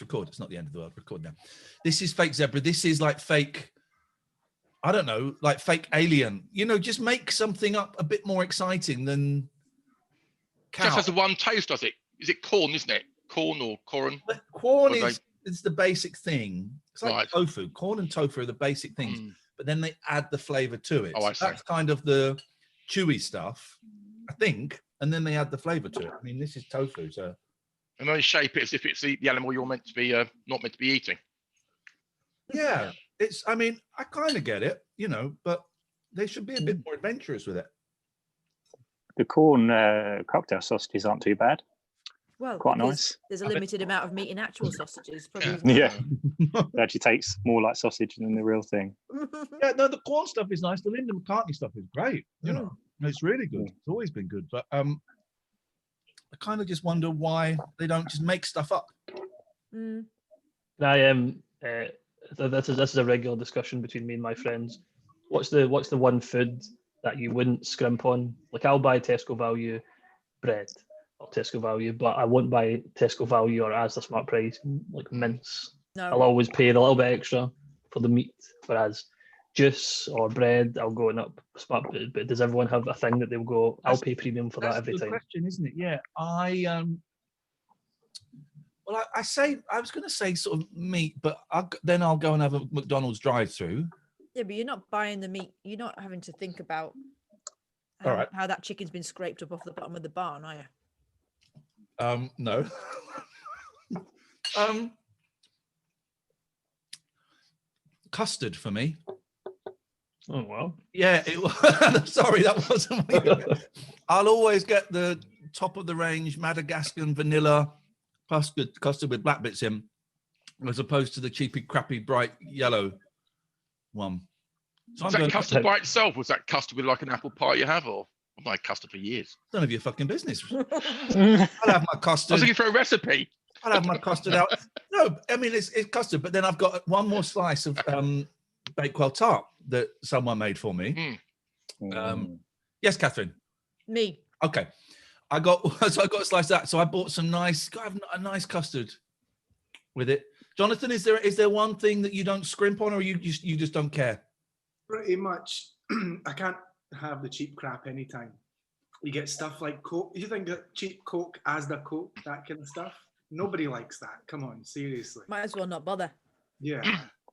record. It's not the end of the world. Record now. This is fake zebra. This is like fake, I don't know, like fake alien. You know, just make something up a bit more exciting than cow. Just has the one taste, does it? Is it corn, isn't it? Corn or corn? But corn is the basic thing. It's like Right. tofu. Corn and tofu are the basic things, but then they add the flavor to it. Oh, I see. That's kind of the chewy stuff, I think, and then they add the flavor to it. I mean, this is tofu, so. And then shape it as if it's the animal you're meant to be not meant to be eating. Yeah, it's. I mean, I kind of get it, you know, but they should be a bit more adventurous with it. The corn cocktail sausages aren't too bad. Well, quite nice. There's a limited amount of meat in actual sausages. Probably Yeah, it actually tastes more like sausage than the real thing. Yeah, no, the corn stuff is nice. The Linda McCartney stuff is great. You know, it's really good. It's always been good. But I kind of just wonder why they don't just make stuff up. This is a regular discussion between me and my friends. What's the one food that you wouldn't scrimp on? Like, I'll buy Tesco value bread or Tesco value, but I won't buy Tesco value or Asda Smart Price like mince. No. I'll always pay a little bit extra for the meat, whereas juice or bread, I'll go up smart. But does everyone have a thing that they'll go, I'll pay premium for that every time? That's a good question, isn't it? Yeah, I was going to say sort of meat, but then I'll go and have a McDonald's drive-through. Yeah, but you're not buying the meat. You're not having to think about how that chicken's been scraped up off the bottom of the barn, are you? No. Custard for me. Oh, wow. Yeah, sorry, that wasn't I'll always get the top of the range Madagascan vanilla custard with black bits in, as opposed to the cheapy, crappy, bright yellow one. So Is that custard by itself? Was that custard with like an apple pie you have? Or I've had custard for years. None of your fucking business. I'll have my custard. I was looking for a recipe. I'll have my custard out. No, I mean, it's custard, but then I've got one more slice of Bakewell tart that someone made for me. Yes, Catherine? Me. Okay. I got a slice of that. So I bought some got a nice custard with it. Jonathan, is there one thing that you don't scrimp on, or you just don't care? Pretty much. I can't have the cheap crap anytime. You get stuff like Coke. You think that cheap Coke, Asda Coke, that kind of stuff? Nobody likes that. Come on, seriously. Might as well not bother. Yeah.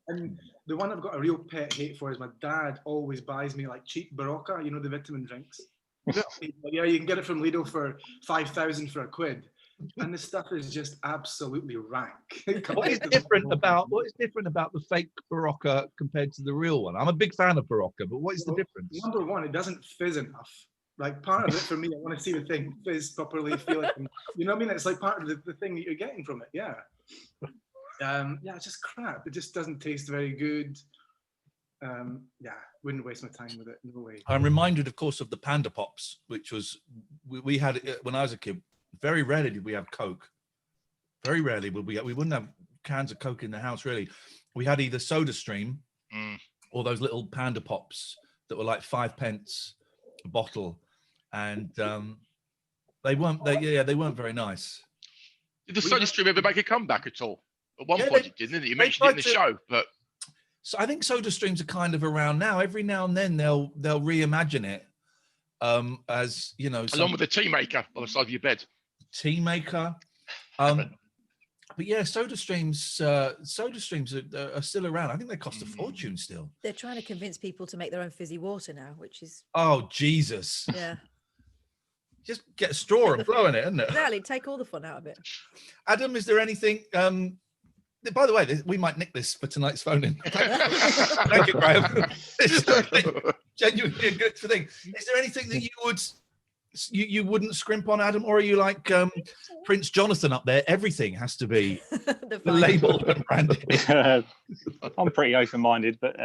And the one I've got a real pet hate for is my dad always buys me like cheap Barocca, you know, the vitamin drinks. Yeah, you can get it from Lidl for 5,000 for £1. And this stuff is just absolutely rank. What is different about the fake Barocca compared to the real one? I'm a big fan of Barocca, but what is the difference? Number one, it doesn't fizz enough. Like, part of it for me, I want to see the thing fizz properly, feel like, you know what I mean? It's like part of the thing that you're getting from it. Yeah. It's just crap. It just doesn't taste very good. Wouldn't waste my time with it. No way. I'm reminded, of course, of the Panda Pops, which was we had it when I was a kid. Very rarely did we have Coke. Very rarely would we wouldn't have cans of Coke in the house. Really, we had either Soda Stream or those little Panda Pops that were like 5 pence a bottle, and they weren't very nice. Did the Soda Stream ever make a comeback at all? At one point, it didn't. You mentioned it in the show, but. So I think Soda Streams are kind of around now. Every now and then they'll reimagine it, as you know, along with the tea maker on the side of your bed. Tea maker, but yeah, Soda Streams are still around. I think they cost a fortune still. They're trying to convince people to make their own fizzy water now, which is Jesus. Yeah. Just get a straw and blow in it, isn't it? Exactly. Take all the fun out of it. Adam, is there anything? By the way, we might nick this for tonight's phone-in. Thank you, Graham. It's genuinely a good thing. Is there anything that you wouldn't scrimp on, Adam, or are you like Prince Jonathan up there? Everything has to be labelled and branded. I'm pretty open-minded, but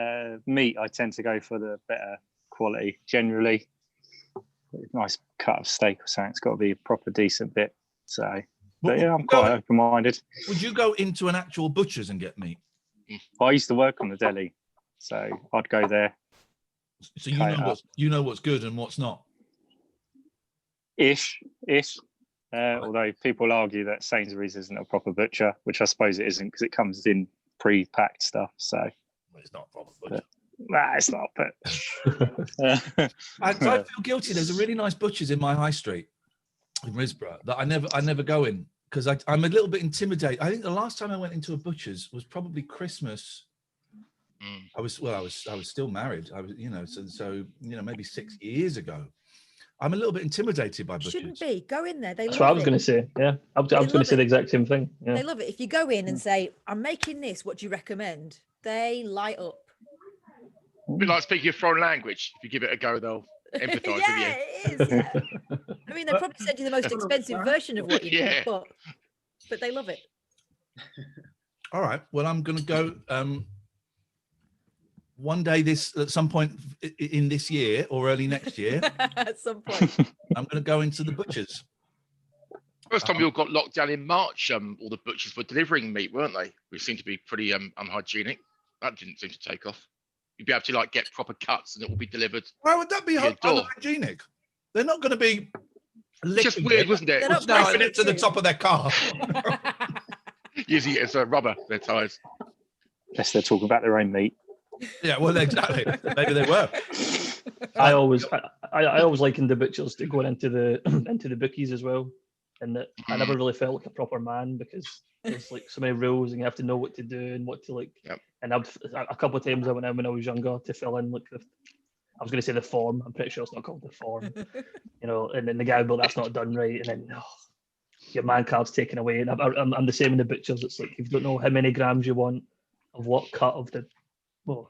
meat, I tend to go for the better quality generally. Nice cut of steak or something. It's got to be a proper decent bit. So. But yeah, I'm quite open-minded. Would you go into an actual butcher's and get meat? I used to work on the deli, so I'd go there. So you know what's good and what's not. Ish. Although people argue that Sainsbury's isn't a proper butcher, which I suppose it isn't because it comes in pre-packed stuff. So It's not a proper butcher. nah, it's not. But I feel guilty. There's a really nice butcher's in my high street in Risborough that I never go in because I'm a little bit intimidated. I think the last time I went into a butcher's was probably Christmas. I was still married. I was, so maybe 6 years ago. I'm a little bit intimidated by butchers. Shouldn't be. Go in there. That's what I was going to say. Yeah, I was going to say the exact same thing. Yeah. They love it. If you go in and say, "I'm making this. What do you recommend?" They light up. A bit like speaking a foreign language. If you give it a go, they'll empathise with you. It is. Yeah. I mean, they probably send you the most expensive version of what you need, but they love it. All right. Well, I'm going to go one day at some point in this year or early next year. At some point. I'm going to go into the butchers. First time we all got locked down in March, all the butchers were delivering meat, weren't they? Which seemed to be pretty unhygienic. That didn't seem to take off. You'd be able to get proper cuts and it will be delivered. Why would that be unhygienic? They're not going to be just weird, wasn't it? Snapping it to the top of their car. Using it as a rubber, their tyres. Unless they're talking about their own meat. Yeah, well, exactly. Maybe they were. I always likened the butchers to going into the bookies as well, and that I never really felt like a proper man because there's so many rules and you have to know what to do and what to . Yep. And a couple of times I went in when I was younger to fill in I was going to say the form. I'm pretty sure it's not called the form, And then the guy, well, that's not done right, and then your man card's taken away. And I'm the same in the butchers. It's like if you don't know how many grams you want of what cut of the. Well,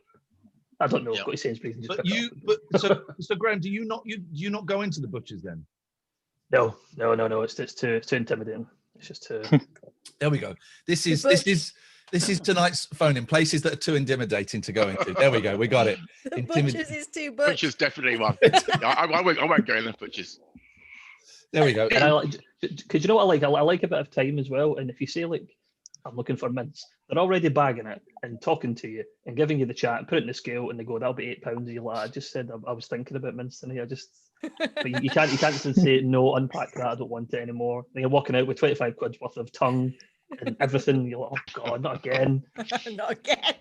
I don't know. Yep. Got to say, so Graham, do you not go into the butchers then? No. It's too intimidating. It's just too. There we go. This is tonight's phone in places that are too intimidating to go into. There we go. We got it. Butchers is too much. Butchers definitely one. I won't go in the butchers. There we go. And because you know what I like? I like a bit of time as well. And if you say I'm looking for mince, they're already bagging it and talking to you and giving you the chat and put it in the scale and they go, that'll be £8. And you're like, I just said I was thinking about mince tonight. But you can't just say no, unpack that, I don't want it anymore. Then you're walking out with 25 quid worth of tongue and everything. You're like, oh God, not again. Not again.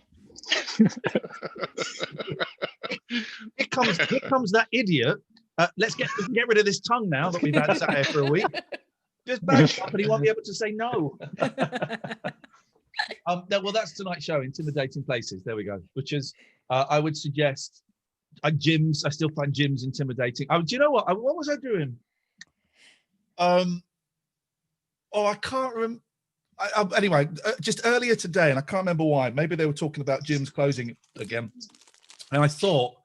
Here comes that idiot. Let's get rid of this tongue now that we've had sat here for a week. Just back up and he won't be able to say no. Well, that's tonight's show, Intimidating Places. There we go. Which is, I would suggest, gyms. I still find gyms intimidating. Do you know what? What was I doing? I can't remember. Anyway, just earlier today, and I can't remember why. Maybe they were talking about gyms closing again. And I thought,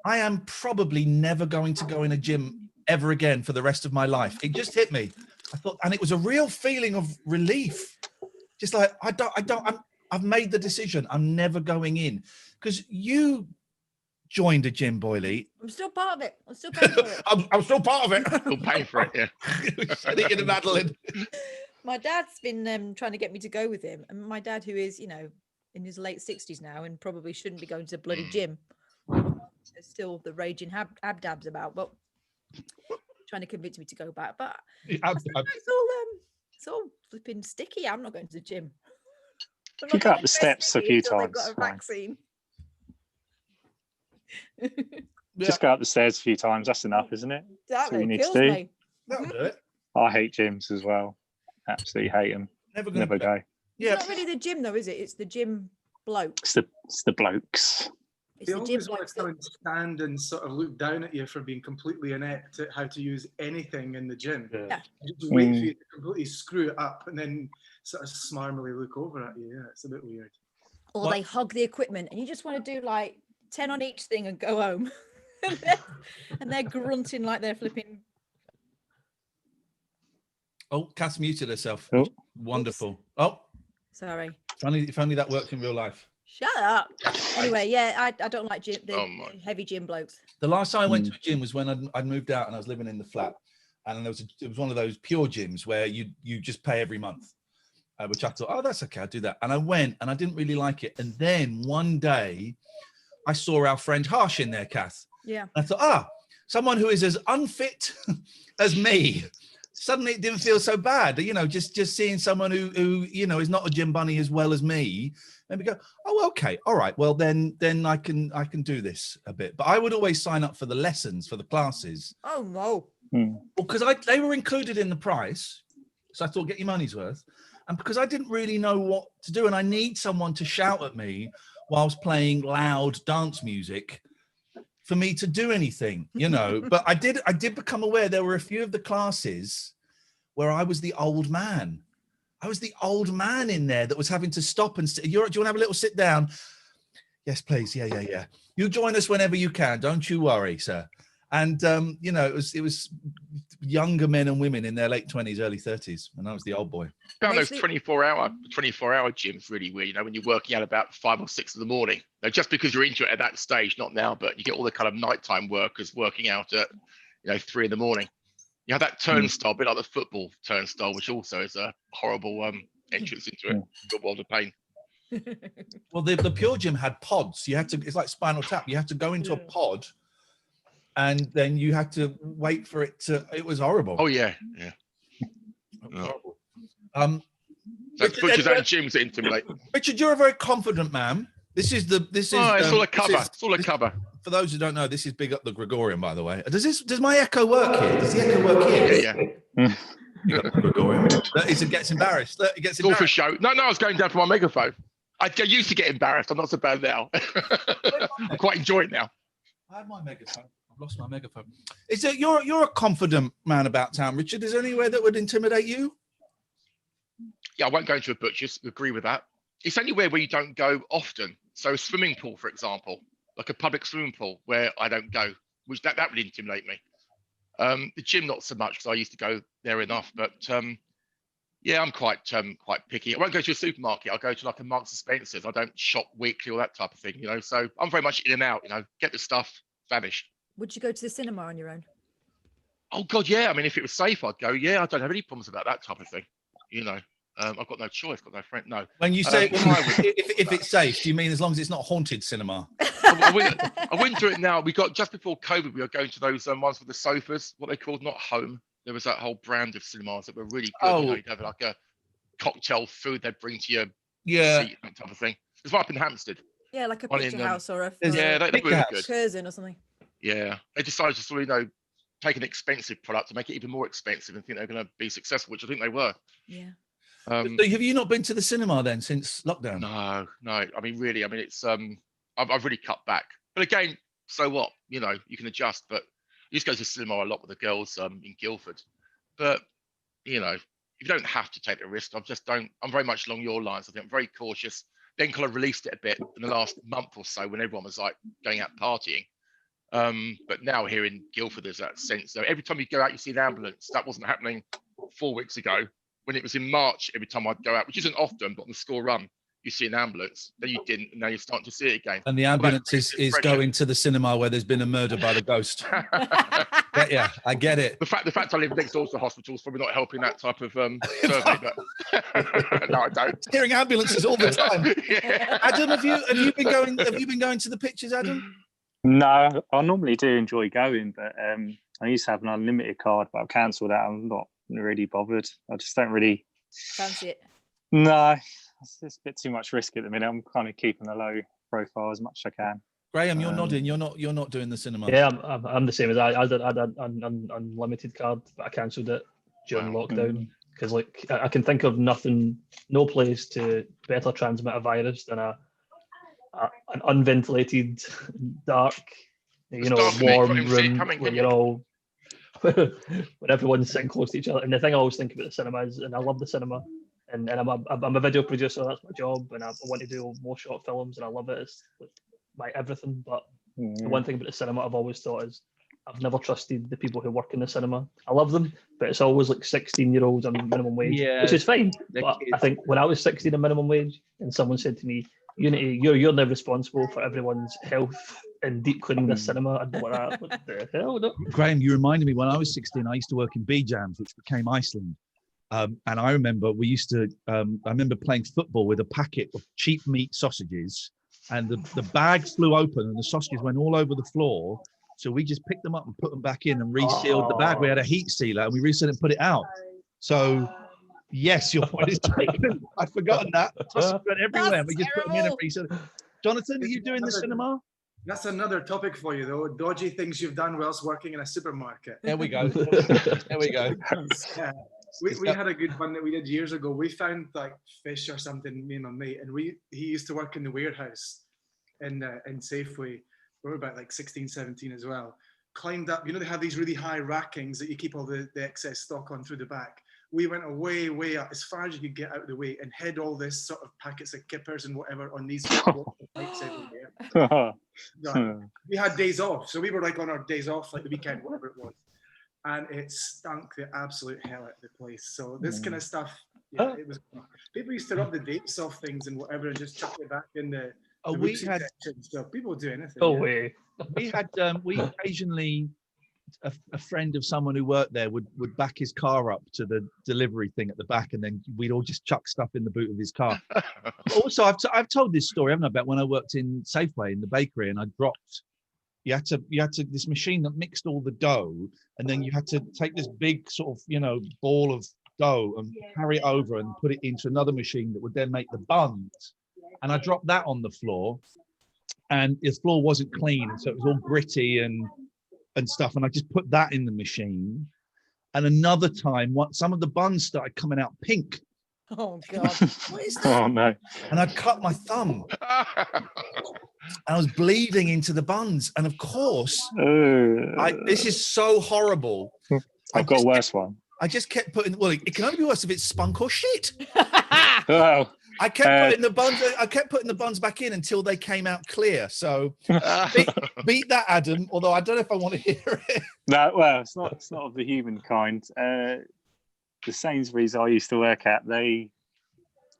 I am probably never going to go in a gym ever again for the rest of my life. It just hit me. I thought, and it was a real feeling of relief. Just like, I've made the decision. I'm never going in. Because you joined a gym, Boyley. I'm still part of it. I'm still paying for it. I'm still part of it. Still paying for it, yeah. Said it in Madeline. My dad's been trying to get me to go with him. And my dad, who is, in his late 60s now and probably shouldn't be going to the bloody gym. There's still the raging ab dabs about, but trying to convince me to go back. But it's all flipping sticky. I'm not going to the gym. If you go up the steps a few times. Got a vaccine. Just go up the stairs a few times. That's enough, isn't it? That's what you need kills to do. me. That'll do it. I hate gyms as well. Absolutely hate them. Never go. Yeah. It's not really the gym though, is it? It's the gym blokes. It's the blokes. It's They the gym always want blokes to come and stand and sort of look down at you for being completely inept at how to use anything in the gym. Yeah. Just wait for you to completely screw it up and then sort of smarmily look over at you. Yeah, it's a bit weird. Or they hug the equipment and you just want to do 10 on each thing and go home. and they're grunting like they're flipping. Oh, Cass muted herself. Oh. Wonderful. Oops. Oh, sorry. If only that worked in real life. Shut up. Anyway, yeah, I don't like heavy gym blokes. The last time I went to a gym was when I'd moved out and I was living in the flat, and it was one of those pure gyms where you just pay every month, which I thought, that's okay, I'll do that. And I went and I didn't really like it. And then one day I saw our friend Harsh in there, Kath. Yeah. And I thought, someone who is as unfit as me. suddenly it didn't feel so bad. You know, just seeing someone who you know is not a gym bunny as well as me, and we go, oh, okay, all right, well then I can do this a bit. But I would always sign up for the lessons, for the classes. Oh no. Mm. Well, because they were included in the price, so I thought get your money's worth, and because I didn't really know what to do, and I need someone to shout at me whilst playing loud dance music for me to do anything, you know. But I did become aware there were a few of the classes where I was the old man. I was the old man in there that was having to stop and do you want to have a little sit down? Yes, please. Yeah. You join us whenever you can. Don't you worry, sir. And you know, it was younger men and women in their late 20s, early 30s, and I was the old boy. Found those 24-hour gyms really weird. You know, when you're working out about 5 or 6 in the morning. Now, just because you're into it at that stage, not now, but you get all the kind of nighttime workers working out at 3 in the morning. You have that turnstile, a bit like the football turnstile, which also is a horrible entrance into it. Good world of pain. Well, the Pure Gym had pods. You had to. It's like Spinal Tap. You have to go into a pod, and then you had to wait for it to. It was horrible. Oh yeah. Horrible. That's butchers and gyms that intimidate. Richard, you're a very confident man. This is. It's all a cover. It's all a cover. For those who don't know, this is Big Up the Gregorian, by the way. Does my echo work here? Does the echo work here? Yeah. Big Up the Gregorian. It gets embarrassed. It gets It's all embarrassed. for show. No, I was going down for my megaphone. I used to get embarrassed. I'm not so bad now. I'm quite enjoying it now. I had my megaphone. I've lost my megaphone. Is it you're a confident man about town, Richard? Is there anywhere that would intimidate you? Yeah, I won't go into a butcher's. Agree with that. It's anywhere where you don't go often. So a swimming pool, for example, like a public swimming pool where I don't go, which that would intimidate me. The gym not so much because I used to go there enough. But yeah, I'm quite picky. I won't go to a supermarket. I'll go to like a Marks and Spencer's. I don't shop weekly or that type of thing, you know. So I'm very much in and out, you know. Get the stuff, vanish. Would you go to the cinema on your own? Oh God, yeah. I mean, if it was safe, I'd go. Yeah, I don't have any problems about that type of thing, you know. I've got no choice, got no friend. No. When you say if it's safe, do you mean as long as it's not haunted cinema? I wouldn't do it now. We got just before COVID. We were going to those ones with the sofas, what they called not home. There was that whole brand of cinemas that were really good. Oh. You know, you'd have like a cocktail food they'd bring to your seat, that type of thing. There's one up in Hampstead. Yeah, like a One picture in, house or a Yeah, they were really good. Curzon or something. Yeah, they decided to sort of, take an expensive product to make it even more expensive and think they're going to be successful, which I think they were. Yeah. So have you not been to the cinema then since lockdown? No. I mean, really, it's I've really cut back. But again, so what? You know, you can adjust. But I used to go to the cinema a lot with the girls in Guildford. But you know, if you don't have to take the risk, I'm very much along your lines. I think I'm very cautious. Then kind of released it a bit in the last month or so when everyone was like going out partying. But now here in Guildford, there's that sense. So every time you go out, you see an ambulance. That wasn't happening 4 weeks ago. When it was in March, every time I'd go out, which isn't often, but on the school run, you see an ambulance. Then you didn't, and now you're starting to see it again. And the ambulance is going to the cinema where there's been a murder by the ghost. Yeah, I get it. The fact I live next door to the hospital is probably not helping that type of survey, but no, I don't. Hearing ambulances all the time. Yeah. Adam, have you been going to the pictures, Adam? No, I normally do enjoy going, but I used to have an unlimited card, but I've cancelled that. I'm not really bothered. I just don't really Fancy it. No, it's a bit too much risk at the minute. I'm kind of keeping a low profile as much as I can. Graham, you're nodding. You're not doing the cinema. Yeah, I'm the same as I had an unlimited card, but I cancelled it during lockdown because like I can think of no place to better transmit a virus than an unventilated, dark, warm room where you're all when everyone's sitting close to each other. And the thing I always think about the cinema is, and I love the cinema, and I'm a video producer. That's my job, and I want to do more short films, and I love it. It's like my everything. But the one thing about the cinema I've always thought is I've never trusted the people who work in the cinema. I love them, but it's always like 16-year-olds on minimum wage, which is fine. But I think when I was 16 on minimum wage, and someone said to me, "Unity, you're now responsible for everyone's health and deep cleaning the cinema," I'd be like, what the hell? No. Graham, you reminded me when I was 16, I used to work in B-Jams, which became Iceland. And I remember we used to, I remember playing football with a packet of cheap meat sausages, and the bag flew open and the sausages went all over the floor. So we just picked them up and put them back in and resealed the bag. We had a heat sealer and we resealed it and put it out. So yes, your point is taken. I'd forgotten that. Tossed went everywhere. We just put them in and resealed it. Jonathan, are you doing the cinema? That's another topic for you, though. Dodgy things you've done whilst working in a supermarket. There we go. There we go. We had a good one that we did years ago. We found like fish or something, me and my mate, and he used to work in the warehouse in Safeway. We were about like 16, 17 as well. Climbed up, they have these really high rackings that you keep all the excess stock on through the back. We went way up, as far as you could get out of the way, and hid all this sort of packets of kippers and whatever on these pipes everywhere. We had days off, so we were like on our days off, like the weekend, whatever it was. And it stunk the absolute hell out of the place. So this kind of stuff, it was. People used to rub the dates off things and whatever, and just chuck it back in the. We had section. So people would do anything. Oh, way. We had we occasionally a friend of someone who worked there would back his car up to the delivery thing at the back, and then we'd all just chuck stuff in the boot of his car. Also, I've told this story, haven't I, about when I worked in Safeway in the bakery, and I dropped. You had to this machine that mixed all the dough, and then you had to take this big sort of ball of dough and carry it over and put it into another machine that would then make the buns. And I dropped that on the floor, and the floor wasn't clean, so it was all gritty and stuff. And I just put that in the machine. And another time, some of the buns started coming out pink. Oh God! What is that? Oh no! And I cut my thumb, and I was bleeding into the buns. And of course, this is so horrible. I've got a worse one. I just kept putting. Well, it can only be worse if it's spunk or shit. Oh. I kept putting the buns. I kept putting the buns back in until they came out clear. So beat that, Adam. Although I don't know if I want to hear it. No, well, it's not of the human kind. The Sainsbury's I used to work at, they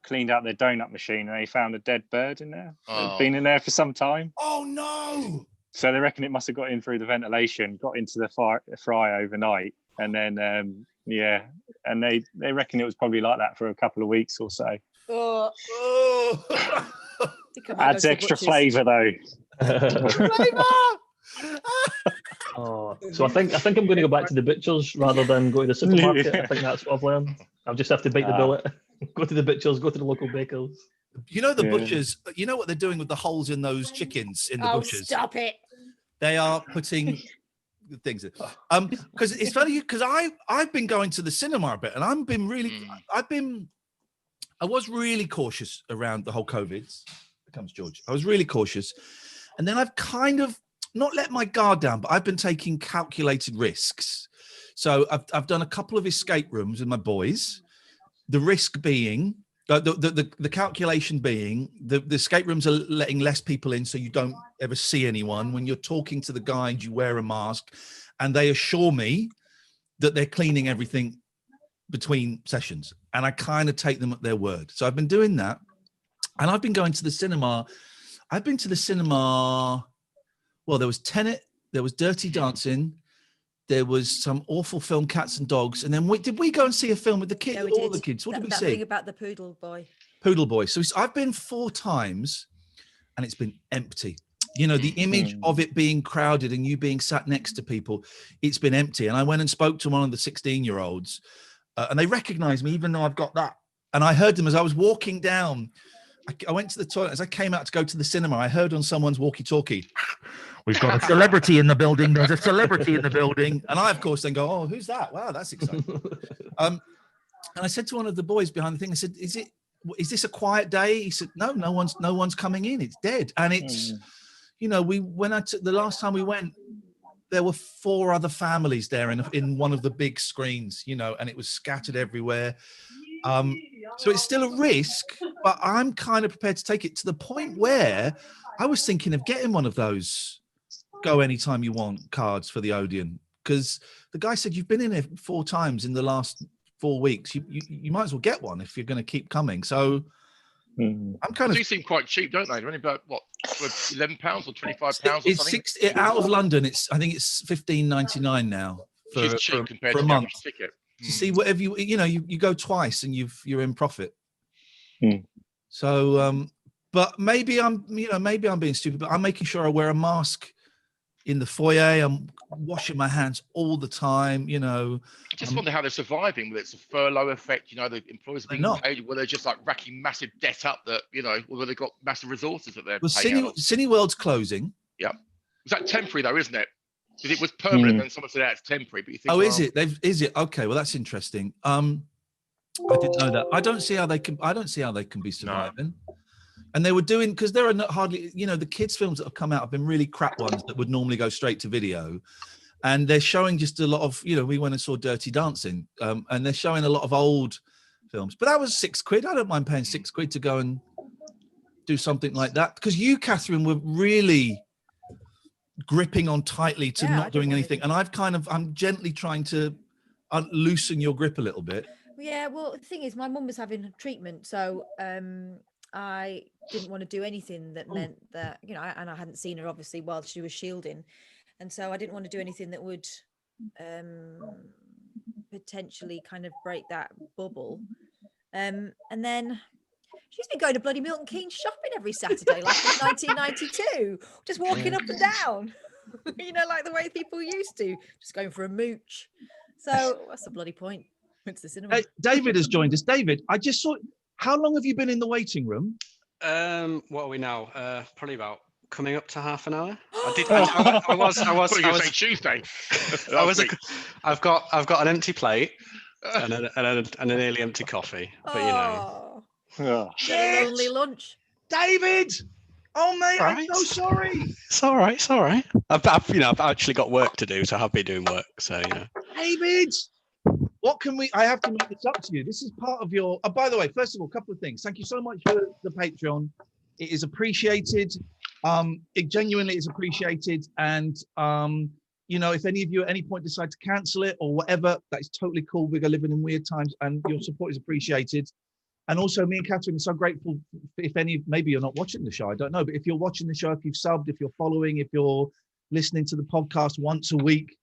cleaned out their donut machine and they found a dead bird in there. It'd been in there for some time. Oh no! So they reckon it must have got in through the ventilation, got into the fry overnight, and then and they reckon it was probably like that for a couple of weeks or so. Adds extra flavour though. So I think I'm going to go back to the butchers rather than go to the supermarket. I think that's what I've learned. I'll just have to bite the bullet. Go to the butchers. Go to the local bakers. The butchers. You know what they're doing with the holes in those chickens in the butchers? Stop it! They are putting things in. Because it's funny because I've been going to the cinema a bit, and I was really cautious around the whole COVID. Here comes George. I was really cautious. And then I've kind of not let my guard down, but I've been taking calculated risks. So I've done a couple of escape rooms with my boys. The risk being, the calculation being, the escape rooms are letting less people in so you don't ever see anyone. When you're talking to the guide, you wear a mask. And they assure me that they're cleaning everything between sessions, and I kind of take them at their word. So I've been doing that, and I've been going to the cinema. I've been to the cinema. Well, there was Tenet, there was Dirty Dancing, there was some awful film, Cats and Dogs, and then did we go and see a film with the kids? Yeah, all the kids. What did we see? Thing about the poodle boy. Poodle boy. So I've been 4 times, and it's been empty. The image of it being crowded and you being sat next to people, it's been empty. And I went and spoke to one of the 16-year-olds. And they recognized me, even though I've got that. And I heard them as I was walking down. I went to the toilet. As I came out to go to the cinema, I heard on someone's walkie-talkie, "We've got a celebrity in the building. There's a celebrity in the building." And I, of course, then go, "Oh, who's that? Wow, that's exciting." And I said to one of the boys behind the thing, I said, "Is this a quiet day?" He said, "No, no one's coming in. It's dead." And it's, the last time we went, there were 4 other families there in one of the big screens, and it was scattered everywhere. So it's still a risk, but I'm kind of prepared to take it to the point where I was thinking of getting one of those go anytime you want cards for the Odeon, because the guy said, "You've been in it 4 times in the last 4 weeks. You might as well get one if you're going to keep coming." So I'm kind of. They seem quite cheap, don't they? They're only about what, £11 or £25 or something. Out of London. I think it's $15.99 now for cheap compared for to a the month. average ticket. To see whatever you go twice and you're in profit. So but maybe I'm being stupid, but I'm making sure I wear a mask in the foyer. I'm washing my hands all the time. You know, I just wonder how they're surviving. Whether it's a furlough effect, you know, the employees are They're being not. paid, whether they're just like racking massive debt up that, you know, whether they've got massive resources that they're well, paying out. Cineworld's closing. Yeah. Is that temporary though, isn't it? Because it was permanent, then someone said, it's temporary. But you think, Oh, is well, it? Is it? Okay, well, that's interesting. I didn't know that. I don't see how they can be surviving. And they were doing, because there are not hardly, you know, the kids' films that have come out have been really crap ones that would normally go straight to video. And they're showing just a lot of, you know, we went and saw Dirty Dancing, and they're showing a lot of old films. But that was £6. I don't mind paying £6 to go and do something like that. Because you, Catherine, were really gripping on tightly to not doing anything. And I'm gently trying to loosen your grip a little bit. Yeah, well, the thing is, my mum was having treatment, so I didn't want to do anything that meant that, you know, and I hadn't seen her obviously while she was shielding, and so I didn't want to do anything that would potentially kind of break that bubble. And then she's been going to bloody Milton Keynes shopping every Saturday, like it's 1992, just walking up and down, you know, like the way people used to, just going for a mooch. So what's the bloody point? It's the cinema. David has joined us. David, I just saw. How long have you been in the waiting room? What are we now? Probably about coming up to half an hour. I was saying Tuesday. I've got an empty plate and a nearly empty coffee. But you know. Oh. A lonely lunch. David! Oh mate, Right. I'm so sorry. It's all right. It's all right. I've actually got work to do, so I have been doing work. So you know. David, what can we? I have to make this up to you. This is part of your. Oh, by the way, first of all, a couple of things. Thank you so much for the Patreon. It is appreciated. It genuinely is appreciated. And you know, if any of you at any point decide to cancel it or whatever, that is totally cool. We're living in weird times, and your support is appreciated. And also, me and Catherine are so grateful. If any, maybe you're not watching the show, I don't know. But if you're watching the show, if you've subbed, if you're following, if you're listening to the podcast once a week,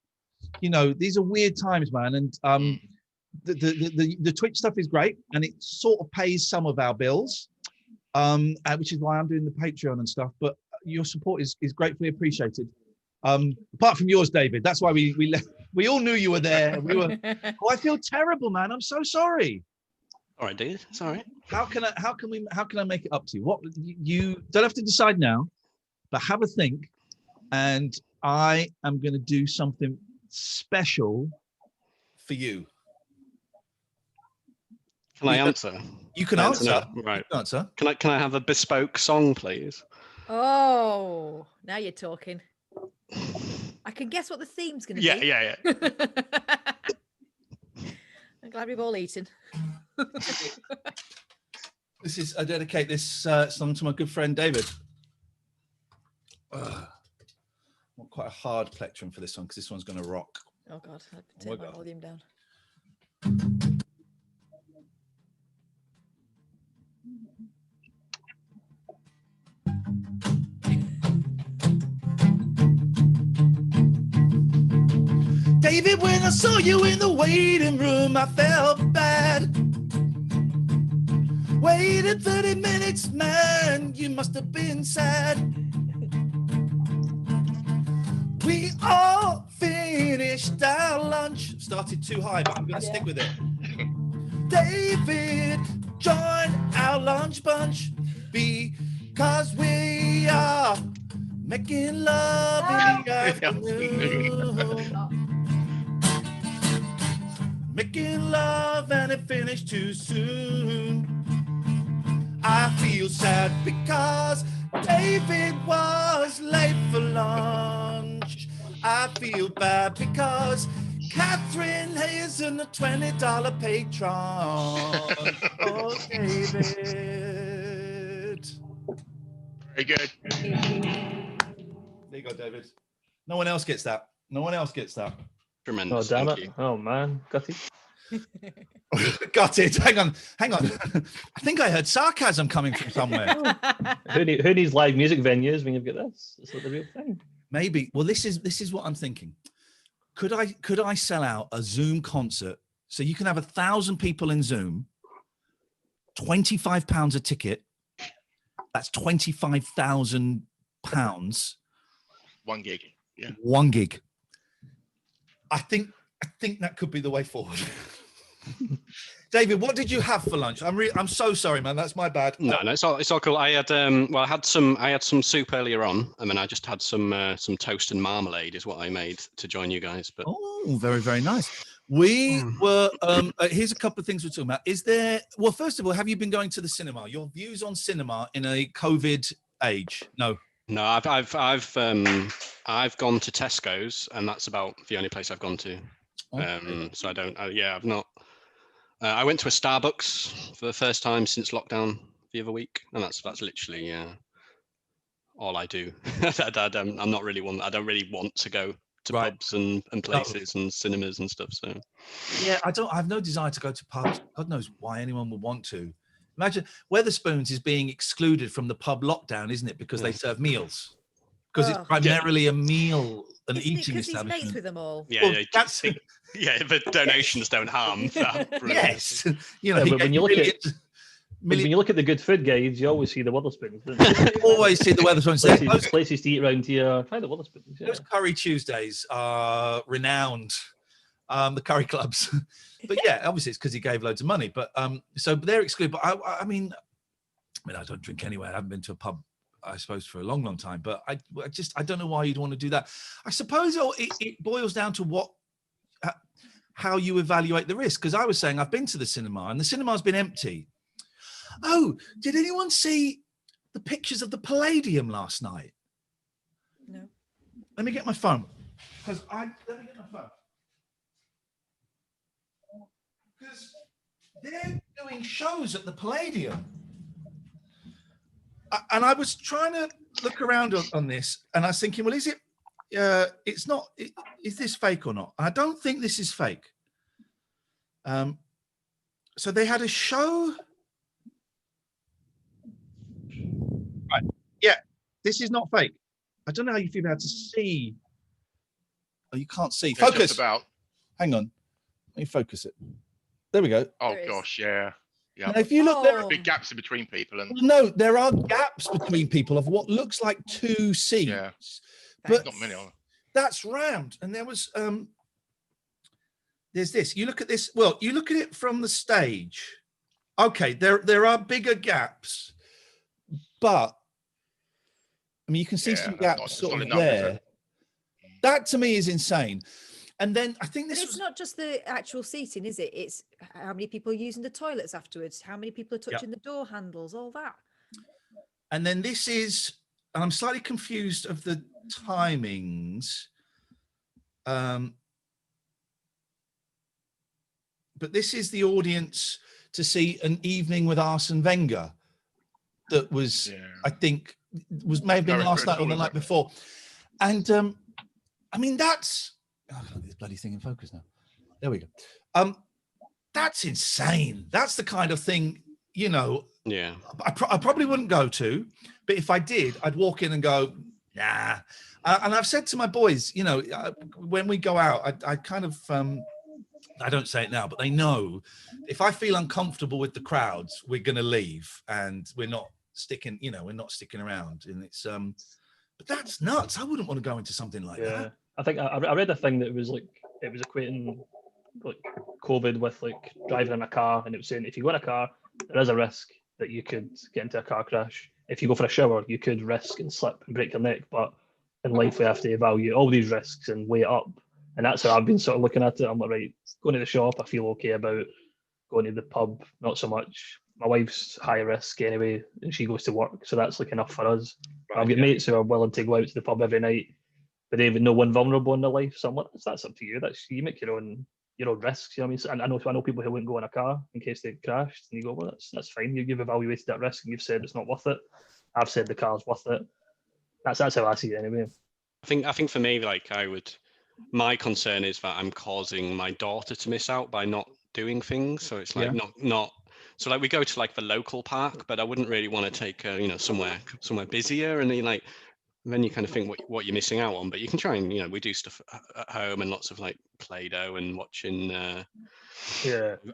you know, these are weird times, man. And the Twitch stuff is great, and it sort of pays some of our bills, which is why I'm doing the Patreon and stuff. But your support is gratefully appreciated. Apart from yours, David. That's why we all knew you were there. We were. Oh, I feel terrible, man. I'm so sorry. All right, dude. It's all right. How can I make it up to you? What you don't have to decide now, but have a think, and I am going to do something special for you. Can I answer? You can answer. Right. You can answer. Can I have a bespoke song, please? Oh, now you're talking. I can guess what the theme's going to be. Yeah. I'm glad we've all eaten. I dedicate this song to my good friend David. I want quite a hard plectrum for this one because this one's going to rock. Oh God, I'd take my volume down. David, when I saw you in the waiting room, I felt bad. Waited 30 minutes, man, you must have been sad. We all finished our lunch. Started too high, but I'm going to stick with it. David joined our lunch bunch because we are making love in the afternoon. Making love and it finished too soon. I feel sad because David was late for lunch. I feel bad because Catherine isn't a $20 patron. Oh, David. Very good. There you go, David. No one else gets that. No one else gets that. Tremendous. Oh, damn Thank it. you. Oh, man. Got it. Got it. Hang on. I think I heard sarcasm coming from somewhere. Who needs live music venues when you've got this? It's like the real thing. Maybe. Well, this is what I'm thinking. Could I sell out a Zoom concert so you can have 1,000 people in Zoom, £25 a ticket? That's £25,000. One gig. Yeah. 1 gig. I think that could be the way forward. David, what did you have for lunch? I'm so sorry, man. That's my bad. No, it's all cool. I had I had some soup earlier on, and then I just had some toast and marmalade is what I made to join you guys. But Oh, very, very nice. We were here's a couple of things we're talking about. Is there, well, first of all, have you been going to the cinema? Your views on cinema in a COVID age? No. No, I've gone to Tesco's, and that's about the only place I've gone to. Okay. So I've not. I went to a Starbucks for the first time since lockdown the other week, and that's literally all I do. I'm not really one. I don't really want to go to Right. pubs and places and cinemas and stuff. So Yeah, I have no desire to go to pubs. God knows why anyone would want to. Imagine Weatherspoons is being excluded from the pub lockdown, isn't it? Because they serve meals. Because it's Oh. primarily a meal and Isn't it eating 'cause he's mates establishment. with them all? yeah, Well, yeah, that's yeah. The donations don't harm. yes. You know, Yeah, he but when gave you look at- millions- When millions- you look at the good food guides, you always see the Weatherspoons. don't you? always see the Weatherspoons there. places to eat around here. Try the Weatherspoons. Yeah. Those Curry Tuesdays are renowned, the curry clubs. But yeah, obviously it's because he gave loads of money. But so they're excluded. But I mean, I don't drink anyway. I haven't been to a pub, I suppose, for a long, long time. But I don't know why you'd want to do that. I suppose it boils down to how you evaluate the risk. Because I was saying I've been to the cinema and the cinema's been empty. Oh, did anyone see the pictures of the Palladium last night? No. Let me get my phone. Let me get my phone. Because they're doing shows at the Palladium. And I was trying to look around on this, and I was thinking, well, is it? It's not. Is this fake or not? I don't think this is fake. So they had a show. Right. Yeah, this is not fake. I don't know how you feel able to see. Oh, you can't see. Yeah, Focus. just about. Hang on. Let me focus it. There we go. Oh There is. gosh, yeah. Yeah. Now, if you look, there are Big gaps in between people, and no, there are gaps between people of what looks like 2 seats. Yeah. But not many. Are there? that's round. And there was there's this. You look at this. Well, you look at it from the stage. Okay, there are bigger gaps, but I mean you can see Yeah, some that's gaps not sort of enough, is there. it? That to me is insane. And then I think But this it's was not just the actual seating, is it? It's how many people are using the toilets afterwards, how many people are touching the door handles, all that. and then this is, and I'm slightly confused of the timings. But this is the audience to see An Evening with Arsene Wenger. That was, Yeah. I think, may have been Very last night or the critical, night isn't it? before. And I mean, that's, I can't get this bloody thing in focus now. There we go. That's insane. That's the kind of thing, you know, Yeah. I probably wouldn't go to, but if I did, I'd walk in and go, nah. And I've said to my boys, you know, when we go out, I kind of, I don't say it now, but they know if I feel uncomfortable with the crowds, we're going to leave and we're not sticking, you know, we're not sticking around. And it's, but that's nuts. I wouldn't want to go into something like that. I think I read a thing that was like it was equating like COVID with like driving in a car, and it was saying if you go in a car, there is a risk that you could get into a car crash. If you go for a shower, you could risk and slip and break your neck. But in life, we have to evaluate all these risks and weigh it up. And that's how I've been sort of looking at it. I'm like, right, going to the shop, I feel okay about. Going to the pub, not so much. My wife's high risk anyway, and she goes to work, so that's like enough for us. I've got mates who are willing to go out to the pub every night, but they have no one vulnerable in their life. So I'm like, that's up to you. That's you make your own risks. You know what I mean? And I know people who wouldn't go in a car in case they crashed. And you go, well, that's fine. You've evaluated that risk and you've said it's not worth it. I've said the car's worth it. That's how I see it anyway. I think for me, like my concern is that I'm causing my daughter to miss out by not doing things. So it's like not. So like we go to like the local park, but I wouldn't really want to take her, you know, somewhere busier. And then like then you kind of think what you're missing out on. But you can try and, we do stuff at home and lots of like Play-Doh and watching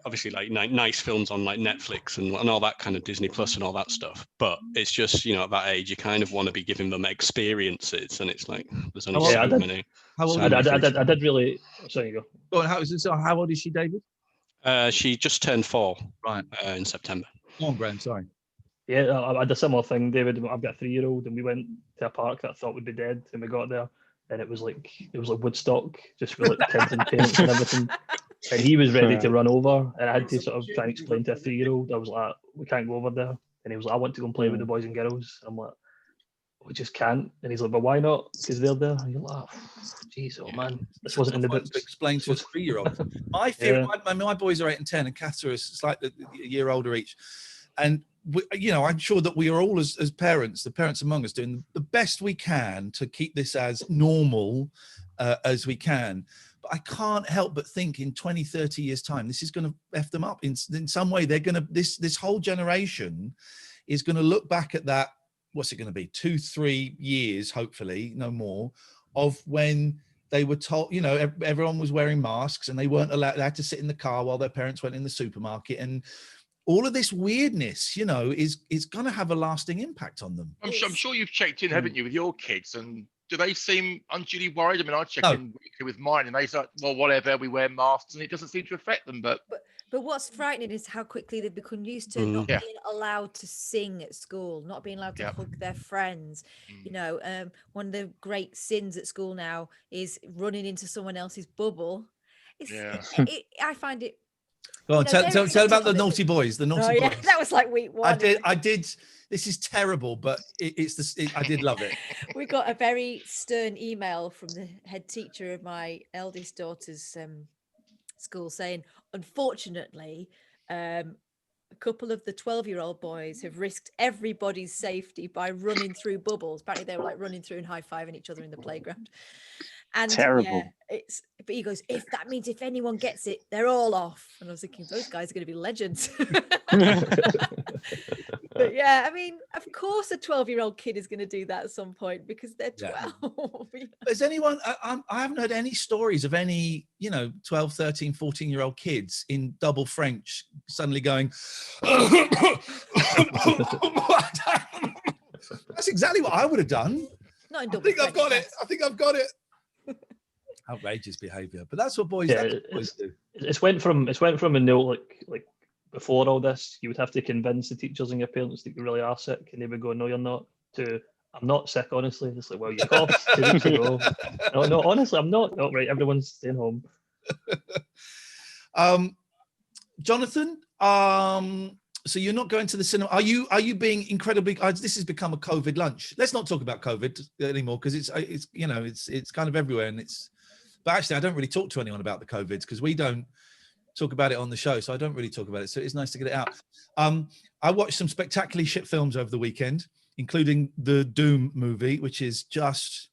obviously like nice films on like Netflix and all that kind of Disney Plus and all that stuff. But it's just, at that age you kind of want to be giving them experiences, and it's like there's only so many. How old? I did really. Sorry, you go. Go on, how old is she, David? She just turned 4 Right. In September. Go on, Graham. Sorry. Yeah, I had a similar thing, David. I've got a 3-year-old, and we went to a park that I thought would be dead, and we got there, and it was like Woodstock, just with like kids and parents and everything. And he was ready to run over, and I had to sort of try and explain to a 3-year-old. I was like, "We can't go over there," and he was like, "I want to go and play with the boys and girls." I'm like, "We just can't." And he's like, "But why not? Because they're there." And you're like, "Jeez, oh man, this wasn't in the book." To explain to a 3-year-old. My fear, my boys are 8 and 10, and Catherine is slightly a year older each. And I'm sure that we are all as parents, the parents among us, doing the best we can to keep this as normal as we can. But I can't help but think in 20, 30 years' time, this is going to F them up in some way. They're going to, this whole generation is going to look back at that. What's it going to be? 2-3 years, hopefully, no more, of when they were told, everyone was wearing masks and they weren't allowed, they had to sit in the car while their parents went in the supermarket. And all of this weirdness, is going to have a lasting impact on them. I'm sure you've checked in, haven't you, with your kids? And do they seem unduly worried? I mean, I check in with mine, and they say, "Well, whatever, we wear masks," and it doesn't seem to affect them. But what's frightening is how quickly they've become used to not being allowed to sing at school, not being allowed to hug their friends. One of the great sins at school now is running into someone else's bubble. I find it. Go on, tell about the naughty boys. The naughty boys. That was like week 1. I did. This is terrible, but I did love it. We got a very stern email from the head teacher of my eldest daughter's school saying, unfortunately, a couple of the 12-year-old boys have risked everybody's safety by running through bubbles. Apparently, they were like running through and high-fiving each other in the playground. And terrible. But he goes, if that means if anyone gets it, they're all off. And I was thinking, those guys are going to be legends. But yeah, I mean, of course a 12-year-old kid is going to do that at some point because they're 12. Has anyone, I haven't heard any stories of any, 12, 13, 14-year-old kids in double French suddenly going, that's exactly what I would have done. Not in double I think I've got it. Outrageous behavior, but that's what boys do. It's went from a no, like before all this, you would have to convince the teachers and your parents that you really are sick, and they would go, "No, you're not." To, "I'm not sick, honestly." It's like, "Well, you coughed 2 weeks ago." No, honestly, I'm not. Oh, right, everyone's staying home. Jonathan, so you're not going to the cinema. Are you being incredibly? This has become a COVID lunch. Let's not talk about COVID anymore because it's kind of everywhere, and it's. But actually, I don't really talk to anyone about the COVIDs because we don't talk about it on the show, so I don't really talk about it. So it's nice to get it out. I watched some spectacularly shit films over the weekend, including the Doom movie, which is just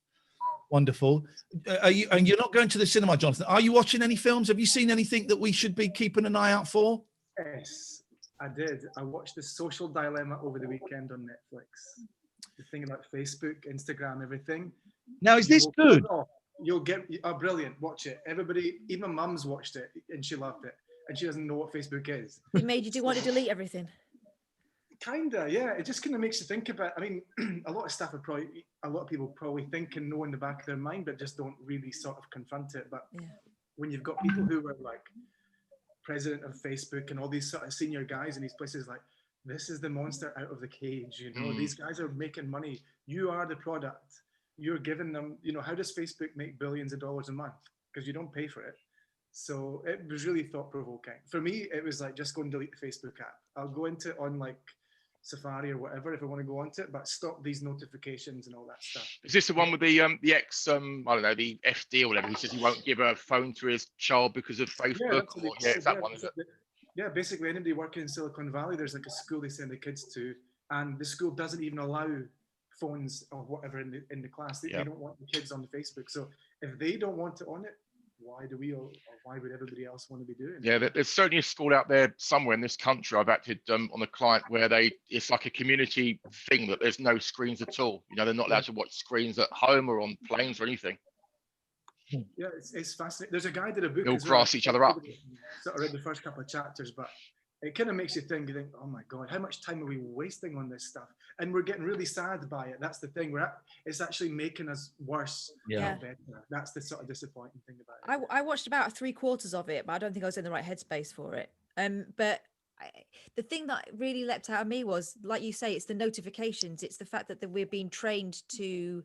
wonderful. And you're not going to the cinema, Jonathan. Are you watching any films? Have you seen anything that we should be keeping an eye out for? Yes, I did. I watched The Social Dilemma over the weekend on Netflix. The thing about Facebook, Instagram, everything. Now, is this good? You'll get brilliant. Watch it. Everybody, even my mum's watched it and she loved it. And she doesn't know what Facebook is. It made you want to delete everything. Kinda, yeah. It just kind of makes you think about. I mean, a lot of people probably think and know in the back of their mind, but just don't really sort of confront it. But when you've got people who are like president of Facebook and all these sort of senior guys in these places, like, this is the monster out of the cage. These guys are making money. You are the product. You're giving them, how does Facebook make billions of dollars a month? Because you don't pay for it. So it was really thought-provoking. For me, it was like, just go and delete the Facebook app. I'll go into it on like Safari or whatever if I want to go onto it, but stop these notifications and all that stuff. Is this the one with the ex, I don't know, the FD or whatever? He says he won't give a phone to his child because of Facebook. It's that one, is it? Yeah, basically anybody working in Silicon Valley, there's like a school they send the kids to, and the school doesn't even allow phones or whatever in the class. They don't want the kids on the Facebook. So if they don't want it on it, why do we, or why would everybody else want to be doing it? Yeah, there's certainly a school out there somewhere in this country. I've acted on a client where it's like a community thing that there's no screens at all. You know, they're not allowed to watch screens at home or on planes or anything. Yeah, it's fascinating. There's a guy did a book They all as well. grass each other up. Sort of read the first couple of chapters, but it kind of makes you think, oh my God, how much time are we wasting on this stuff? And we're getting really sad by it. That's the thing. It's actually making us worse. Yeah. Not better. That's the sort of disappointing thing about it. I watched about 3/4 of it, but I don't think I was in the right headspace for it. But the thing that really leapt out of me was, like you say, it's the notifications. It's the fact that we're being trained to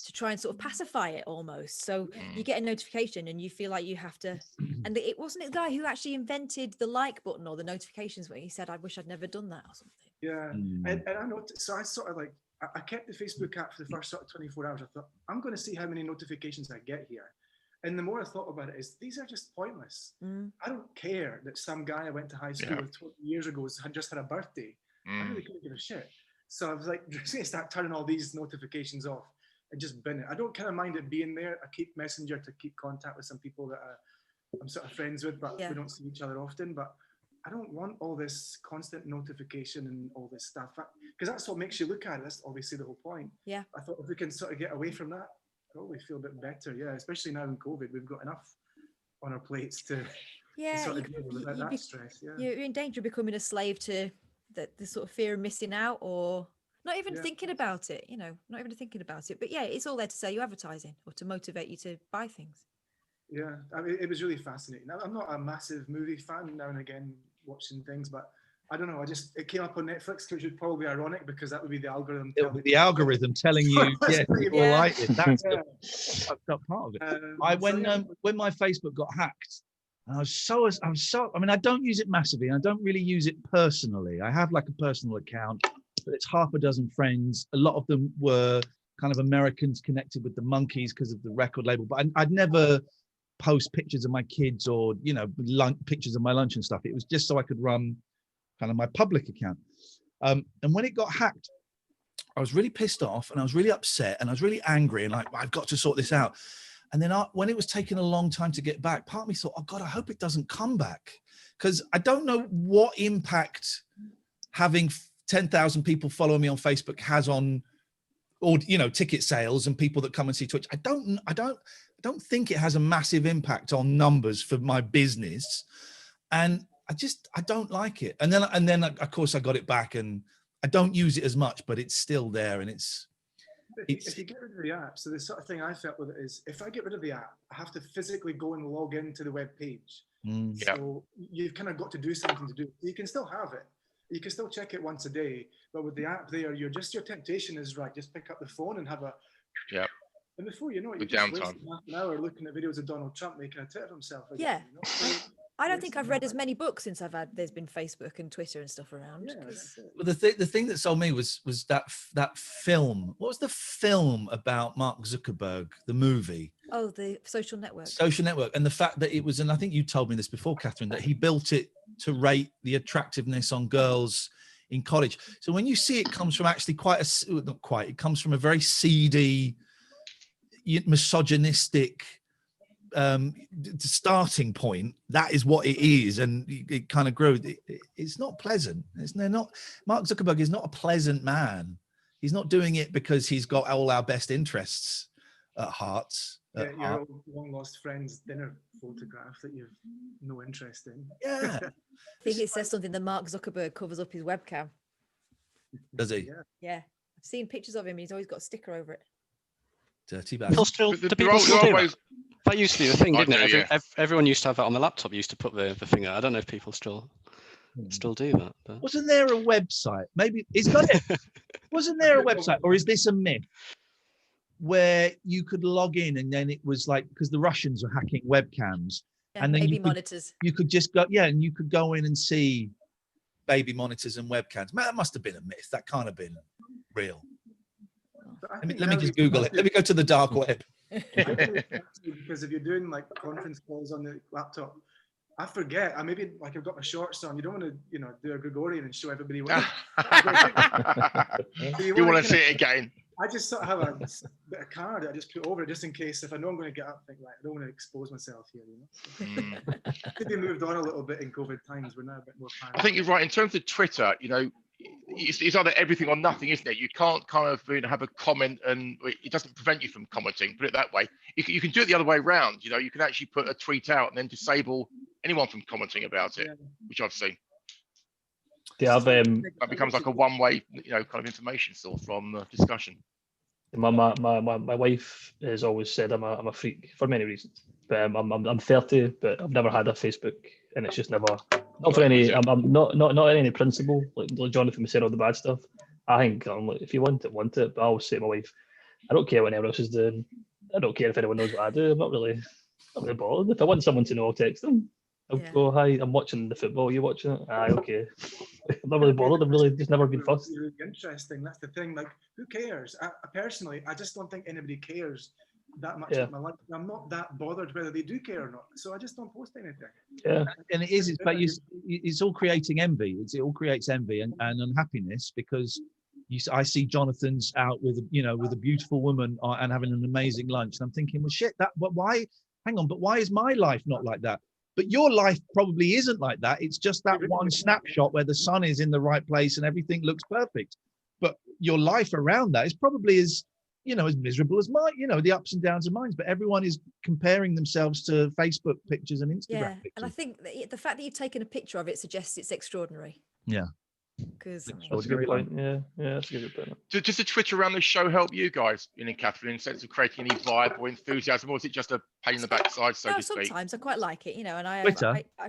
to try and sort of pacify it almost. So you get a notification and you feel like you have to, and it wasn't the guy who actually invented the like button or the notifications where he said, I wish I'd never done that or something. Yeah. And I noticed, so I sort of like, I kept the Facebook app for the first sort of 24 hours. I thought, I'm going to see how many notifications I get here. And the more I thought about it, is these are just pointless. I don't care that some guy I went to high school with 20 years ago had just had a birthday. I really couldn't give a shit. So I was like, just going to start turning all these notifications off and just bin it. I don't kind of mind it being there. I keep Messenger to keep contact with some people that I'm sort of friends with, but we don't see each other often. But I don't want all this constant notification and all this stuff, because that's what makes you look at it. That's obviously the whole point. Yeah. I thought if we can sort of get away from that, I probably feel a bit better. Yeah, especially now in COVID, we've got enough on our plates to sort of deal with that stress. Yeah. You're in danger of becoming a slave to the sort of fear of missing out, or not even thinking about it, not even thinking about it. But yeah, it's all there to sell you advertising or to motivate you to buy things. Yeah, I mean, it was really fascinating. I'm not a massive movie fan, now and again watching things, but I don't know. It came up on Netflix, which would probably be ironic because that would be the algorithm. It'll be the algorim telling you, people like it. That's the fucked up part of it. When my Facebook got hacked, I was so. I mean, I don't use it massively. And I don't really use it personally. I have like a personal account, but it's half a dozen friends. A lot of them were kind of Americans connected with the Monkees because of the record label. But I'd never post pictures of my kids or pictures of my lunch and stuff. It was just so I could run kind of my public account. And when it got hacked, I was really pissed off and I was really upset and I was really angry and like, I've got to sort this out. And then when it was taking a long time to get back, part of me thought, oh God, I hope it doesn't come back, because I don't know what impact having 10,000 people follow me on Facebook has on, or ticket sales and people that come and see Twitch. I don't think it has a massive impact on numbers for my business, and I don't like it. And then of course I got it back, and I don't use it as much, but it's still there, and it's. If you get rid of the app, so the sort of thing I felt with it is, if I get rid of the app, I have to physically go and log into the web page. So you've kind of got to do something to do. You can still have it. You can still check it once a day, but with the app there, your temptation is right. Just pick up the phone and have a. Yeah. And before you know it, you're just wasting half an hour looking at videos of Donald Trump making a tit of himself. Again, I don't think I've read as many books since there's been Facebook and Twitter and stuff around. Yeah, well, the thing that sold me was that film. What was the film about Mark Zuckerberg? The movie. Oh, the Social Network. Social Network, and the fact that it was, and I think you told me this before, Catherine, that he built it to rate the attractiveness on girls in college. So when you see it comes from actually it comes from a very seedy, misogynistic starting point. That is what it is, and it kind of grows. It's not pleasant. Mark Zuckerberg is not a pleasant man. He's not doing it because he's got all our best interests at heart. Your long lost friend's dinner photograph that you've no interest in. Yeah. I think it says something that Mark Zuckerberg covers up his webcam. Does he? Yeah. I've seen pictures of him. He's always got a sticker over it. Dirty bastard. That used to be the thing, didn't it? Everyone used to have that on the laptop. Used to put the finger. I don't know if people still do that. But. Wasn't there a website? Maybe it's got it. Wasn't there a website, or is this a myth, where you could log in and then it was like, because the Russians were hacking webcams, and then monitors. You could just go, and you could go in and see baby monitors and webcams. Man, that must have been a myth. That can't have been real. Let me just Google it. Let me go to the dark web. Because if you're doing like conference calls on the laptop, I forget. I've got my shorts on. You don't want to, do a Gregorian and show everybody what. You want to see it again. I just sort of have a bit of card that I just put over it just in case if I know I'm going to get up, think like I don't want to expose myself here. Maybe moved on a little bit in COVID times. We're now a bit more. I think you're right in terms of Twitter. It's either everything or nothing, isn't it? You can't kind of have a comment and it doesn't prevent you from commenting. Put it that way. You can do it the other way around. You can actually put a tweet out and then disable anyone from commenting about it, which I've seen. Yeah, that becomes like a one-way, kind of information source from the discussion. My wife has always said I'm a freak for many reasons. But I'm 30, but I've never had a Facebook, and it's just never. Not for any. I'm not any principle. Like Jonathan was saying, all the bad stuff. I think if you want it. But I always say to my wife, I don't care what anyone else is doing. I don't care if anyone knows what I do. I'm not really bothered. If I want someone to know, I'll text them. I'll go, hi, I'm watching the football. You watching it? Aye, okay. I'm not really bothered. I've really just never been fussed. Really interesting. That's the thing. Like, who cares? I personally, I just don't think anybody cares that much about my life. I'm not that bothered whether they do care or not. So I just don't post anything. Yeah. And it is, but it's all creating envy. It all creates envy and unhappiness because I see Jonathan's out with a beautiful woman and having an amazing lunch. And I'm thinking, well, shit, why? Hang on, but why is my life not like that? But your life probably isn't like that. It's just that one snapshot where the sun is in the right place and everything looks perfect. But your life around that is probably as miserable as mine, the ups and downs of mine. But everyone is comparing themselves to Facebook pictures and Instagram pictures. And I think the fact that you've taken a picture of it suggests it's extraordinary. Yeah. Because that's a good point. Yeah, that's a good point. Does the Twitter around the show help you guys, and Catherine, in the sense of creating any vibe or enthusiasm, or is it just a pain in the backside, so to speak? Sometimes I quite like it, and I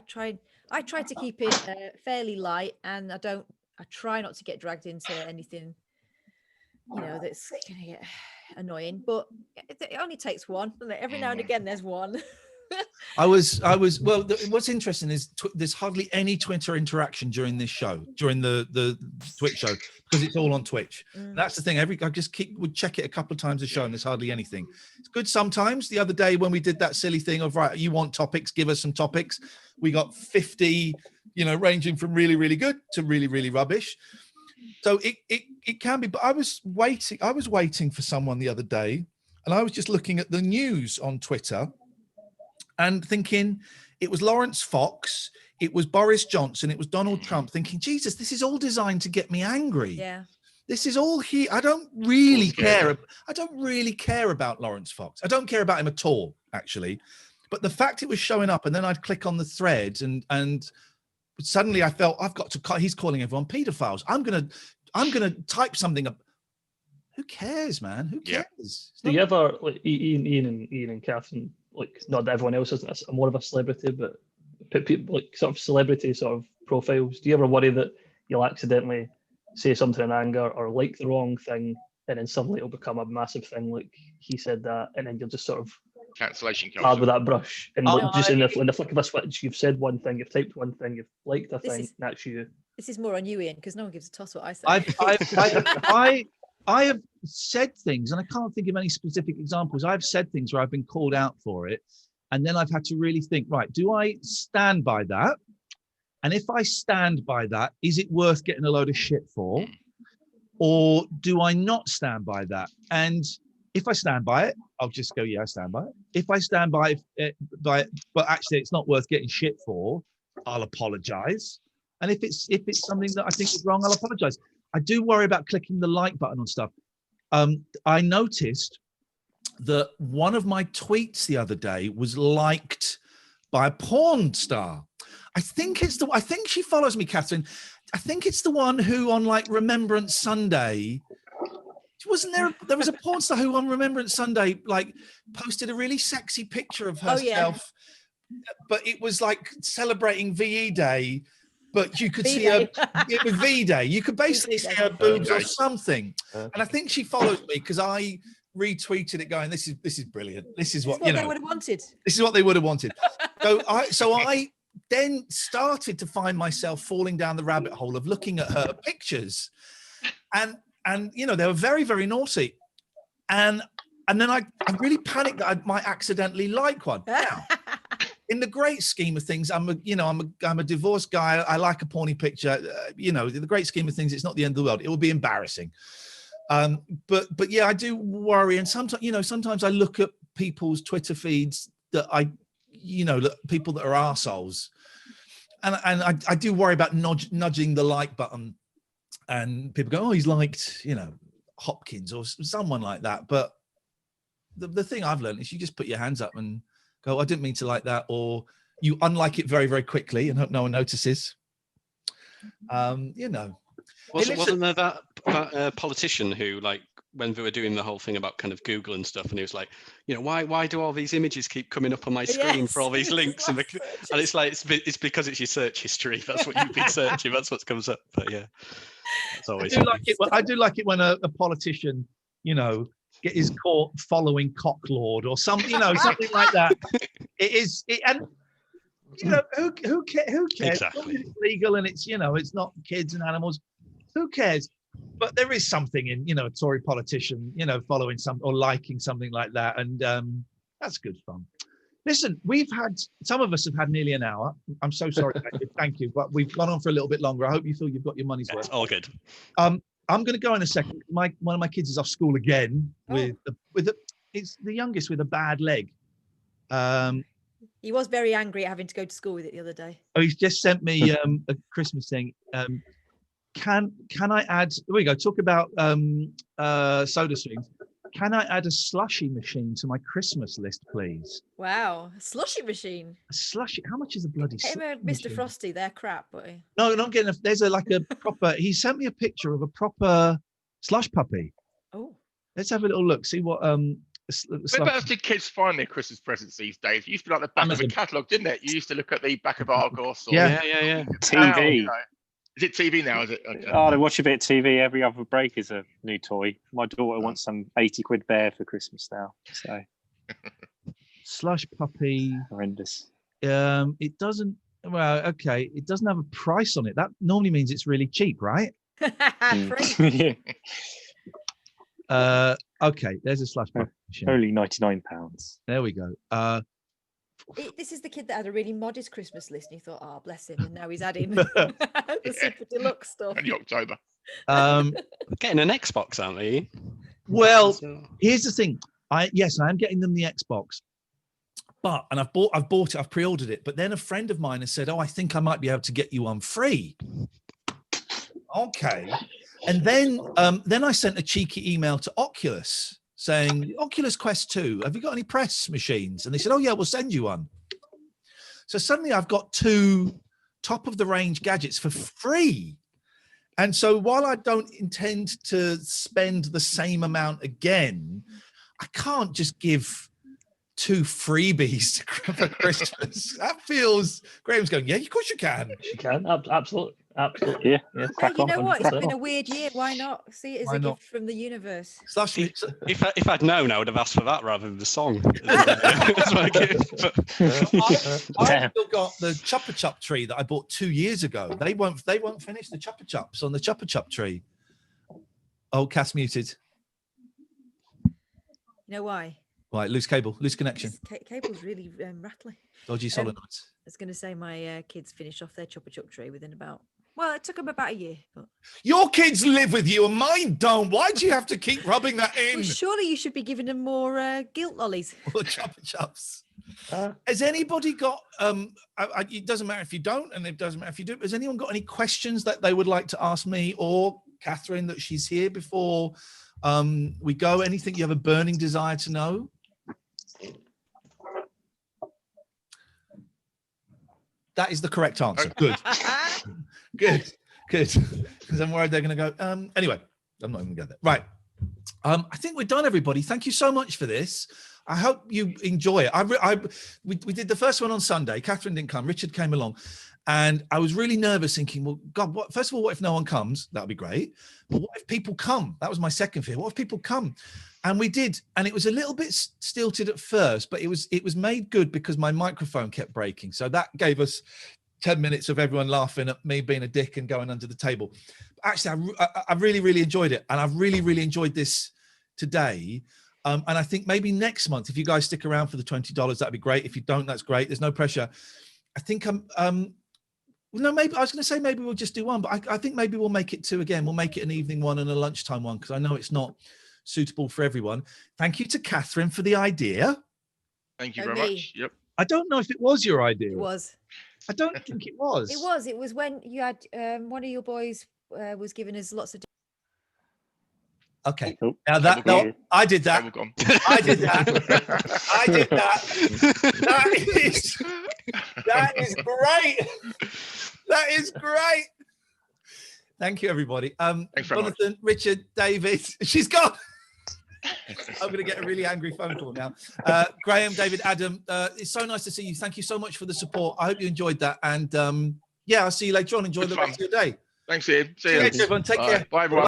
try to keep it fairly light, and I try not to get dragged into anything, that's going to get annoying. But it only takes one. Every now and again, there's one. I was well, what's interesting is there's hardly any Twitter interaction during this show, during the Twitch show, because it's all on Twitch. That's the thing. I just would check it a couple of times a show and there's hardly anything. It's good sometimes. The other day when we did that silly thing of, right, you want topics, give us some topics. We got 50, ranging from really, really good to really, really rubbish. So it can be, but I was waiting for someone the other day and I was just looking at the news on Twitter and thinking it was Lawrence Fox, it was Boris Johnson, it was Donald Trump, thinking, Jesus, this is all designed to get me angry. Yeah. This is all here. I don't really care. I don't really care about Lawrence Fox. I don't care about him at all, actually. But the fact it was showing up and then I'd click on the thread and suddenly I felt he's calling everyone pedophiles. I'm gonna type something up. Who cares, man? Who cares? Do you ever, like Iain and Catherine, like, not that everyone else isn't more of a celebrity, but people like sort of celebrity sort of profiles, do you ever worry that you'll accidentally say something in anger or like the wrong thing and then suddenly it'll become a massive thing, like he said that, and then you'll just sort of cancellation culture. hard with that brush, and just in the flick of a switch, you've said one thing, you've typed one thing, you've liked a thing, that's you. This is more on you, Iain, because no one gives a toss what I say. I have said things, and I can't think of any specific examples. I've said things where I've been called out for it, and then I've had to really think, right, do I stand by that? And if I stand by that, is it worth getting a load of shit for? Or do I not stand by that? And if I stand by it, I'll just go, yeah, I stand by it. If I stand by it, but actually it's not worth getting shit for, I'll apologize. And if it's something that I think is wrong, I'll apologize. I do worry about clicking the like button on stuff. I noticed that one of my tweets the other day was liked by a porn star. I think she follows me, Catherine. I think it's the one who on like Remembrance Sunday, wasn't there was a porn star who on Remembrance Sunday like posted a really sexy picture of herself, but it was like celebrating VE Day. But you could see her, it was V-Day. You could basically see her boobs or something. And I think she follows me because I retweeted it going, this is brilliant. This is what they would have wanted. This is what they would have wanted. So I then started to find myself falling down the rabbit hole of looking at her pictures. And they were very, very naughty. And then I really panicked that I might accidentally like one. Now, in the great scheme of things, I'm a divorced guy. I like a porny picture. The great scheme of things, it's not the end of the world. It will be embarrassing. But yeah, I do worry, and sometimes I look at people's Twitter feeds that people that are arseholes, and I do worry about nudging the like button, and people go, oh, he's liked Hopkins or someone like that. But the thing I've learned is you just put your hands up and go, I didn't mean to like that, or you unlike it very, very quickly and hope no one notices. Wasn't there that politician who, like, when we were doing the whole thing about kind of Google and stuff, and he was like, why do all these images keep coming up on my screen for all these links? And it's like, it's because it's your search history. That's what you've been searching. That's what comes up. But yeah, it's always. I do like it when a politician, is caught following Cocklord or something like that. Who cares? Exactly. It's legal and it's not kids and animals. Who cares? But there is something in, a Tory politician, following or liking something like that. And that's good fun. Listen, some of us have had nearly an hour. I'm so sorry. Thank you. But we've gone on for a little bit longer. I hope you feel you've got your money's worth. All good. I'm going to go in a second. One of my kids is off school again it's the youngest with a bad leg. He was very angry at having to go to school with it the other day. Oh, he's just sent me a Christmas thing. Can I add? There we go. Talk about soda streams. Can I add a slushy machine to my Christmas list, please? Wow, a slushy machine. A slushy. How much is a bloody? Mr. Machine? Frosty, they're crap, but no, not getting. There's a proper. He sent me a picture of a proper slush puppy. Oh, let's have a little look. See what Where else did kids find their Christmas presents these days? It used to be like the back of a catalogue, didn't it? You used to look at the back of Argos. Or yeah. TV. Is it TV now? Is it? Okay. Oh, they watch a bit of TV. Every other break is a new toy. My daughter wants some 80 quid bear for Christmas now. So slush puppy. Horrendous. It doesn't. Well, okay. It doesn't have a price on it. That normally means it's really cheap, right? free. Okay. There's a slush puppy. Only £99. There we go. This is the kid that had a really modest Christmas list, and he thought, "Oh, bless him," and now he's adding the super deluxe stuff. And the October. Getting an Xbox, aren't we? Well, here's the thing. I am getting them the Xbox, and I've bought it. I've pre-ordered it. But then a friend of mine has said, "Oh, I think I might be able to get you one free." Okay, and then I sent a cheeky email to Oculus, saying, Oculus Quest 2, have you got any press machines? And they said, oh, yeah, we'll send you one. So suddenly I've got 2 top-of-the-range gadgets for free. And so while I don't intend to spend the same amount again, I can't just give 2 freebies for Christmas. That feels... Graham's going, yeah, of course you can. You can, absolutely. Absolutely. Yeah. You know what? It's been a weird year. Why not? See it as a gift from the universe. If I'd known, I would have asked for that rather than the song. I've still got the Chuppa Chup tree that I bought 2 years ago. They won't finish the Chuppa Chups on the Chuppa Chup tree. Oh, Cass muted. You know why? Right, loose cable, loose connection. Cable's really rattly. Dodgy solenoids. I was going to say my kids finished off their Chuppa Chup tree within about... Well, it took them about a year. But... Your kids live with you and mine don't. Why do you have to keep rubbing that in? Well, surely you should be giving them more guilt lollies. Or Chuppa Chups. Has anybody got... it doesn't matter if you don't, and it doesn't matter if you do. Has anyone got any questions that they would like to ask me or Catherine, that she's here before we go? Anything you have a burning desire to know? That is the correct answer. Good. Good. Because I'm worried they're going to go. Anyway, I'm not even going to go there. Right. I think we're done, everybody. Thank you so much for this. I hope you enjoy it. We did the first one on Sunday. Catherine didn't come. Richard came along. And I was really nervous, thinking, well, God, first of all, what if no one comes? That would be great. But what if people come? That was my second fear. What if people come? And we did. And it was a little bit stilted at first, but it was made good because my microphone kept breaking. So that gave us 10 minutes of everyone laughing at me being a dick and going under the table. Actually, I really, really enjoyed it. And I've really, really enjoyed this today. And I think maybe next month, if you guys stick around for the $20, that'd be great. If you don't, that's great. There's no pressure. I think Well, no, maybe I was going to say maybe we'll just do one, but I think maybe we'll make it 2 again. We'll make it an evening one and a lunchtime one because I know it's not suitable for everyone. Thank you to Catherine for the idea. Thank you No, very me. much. Yep. I don't know if it was your idea. It was. I don't think it was. It was. It was when you had one of your boys was giving us lots of. Okay. Oh, Now that Cable no, I did that. Cable gone. I did that. I did that. That is great. That is great. Thank you, everybody. Thanks very much. Jonathan, Richard, David. She's gone. I'm going to get a really angry phone call now. Graham, David, Adam, it's so nice to see you. Thank you so much for the support. I hope you enjoyed that. And yeah, I'll see you later on. Enjoy Good the fun. rest of your day. Thanks, Ian. See See you you. later, everyone. Take care. Bye, everyone.